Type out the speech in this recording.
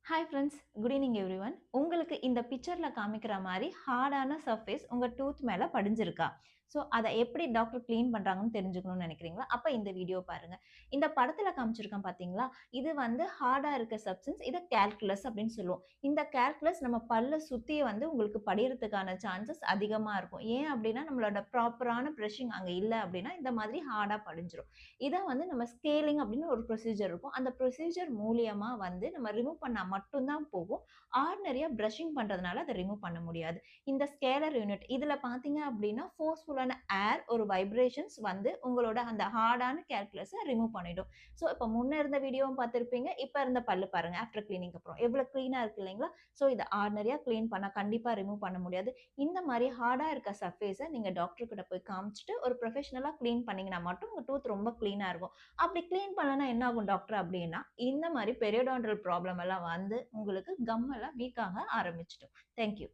Hi friends, good evening everyone. உங்களுக்கு இந்த பிக்சர்ல காமிக்கிற மாரி ஹார்டான சர்ஃபேஸ் உங்க டூத் மேல படிஞ்சிருக்கா? ஸோ அத எப்படி டாக்டர் கிளீன் பண்றாங்கன்னு தெரிஞ்சுக்கணும்னு நினைக்கிறீங்களா? அப்ப இந்த வீடியோ பாருங்க. இந்த படத்துல காமிச்சிருக்கேன் பார்த்தீங்களா? இது வந்து ஹார்டா இருக்க சப்ஸ்டன்ஸ். இத கால்குலஸ் அப்படின்னு சொல்லுவோம். இந்த கால்குலஸ் நம்ம பல்ல சுத்தி வந்து உங்களுக்கு படியறதுக்கான சான்சஸ் அதிகமா இருக்கும். ஏன் அப்படின்னா, நம்மளோட ப்ராப்பரான பிரஷிங் அங்க இல்ல அப்படின்னா, இந்த மாதிரி ஹார்டா படிஞ்சிரும். இத வந்து நம்ம ஸ்கேலிங் அப்படின்னு ஒரு ப்ரொசீஜர் இருக்கும். அந்த ப்ரொசீஜர் மூலியமா வந்து நம்ம ரிமூவ் பண்ணா மட்டும் தான் போகும். ஆர்டினரியா பிரஷிங் பண்றதுனால அத ரிமூவ் பண்ண முடியாது. இந்த ஸ்கேலர் யூனிட் இதுல பார்த்தீங்க அப்படின்னா, ஃபோர்ஸ்ஃபுல்லான ஏர் ஒரு வைப்ரேஷன்ஸ் வந்து உங்களோட அந்த ஹார்டான கால்குலஸ ரிமூவ் பண்ணிடும். ஸோ இப்ப முன்ன இருந்த வீடியோவும் பார்த்திருப்பீங்க. இப்ப இருந்த பல்லு பாருங்க. ஆஃப்டர் கிளீனிங்க்கு அப்புறம் எவ்வளோ கிளீனா இருக்கு இல்லைங்களா? ஸோ இத ஆர்டினரியா கிளீன் பண்ணா கண்டிப்பா ரிமூவ் பண்ண முடியாது. இந்த மாரி ஹார்டா இருக்க சர்ஃபேஸ நீங்க டாக்டர் கிட்ட போய் காமிச்சுட்டு ஒரு ப்ரொஃபஷனலா கிளீன் பண்ணீங்கன்னா மட்டும் உங்க டூத் ரொம்ப கிளீனா இருக்கும். அப்படி கிளீன் பண்ணலனா என்ன ஆகும் டாக்டர் அப்படின்னா, இந்த மாரி பெரியோடான்டல் ப்ராப்ளம் எல்லாம் வந்து உங்களுக்கு கம் எல்லாம் வீக் ஆக ஆரம்பிச்சுடும். Thank you.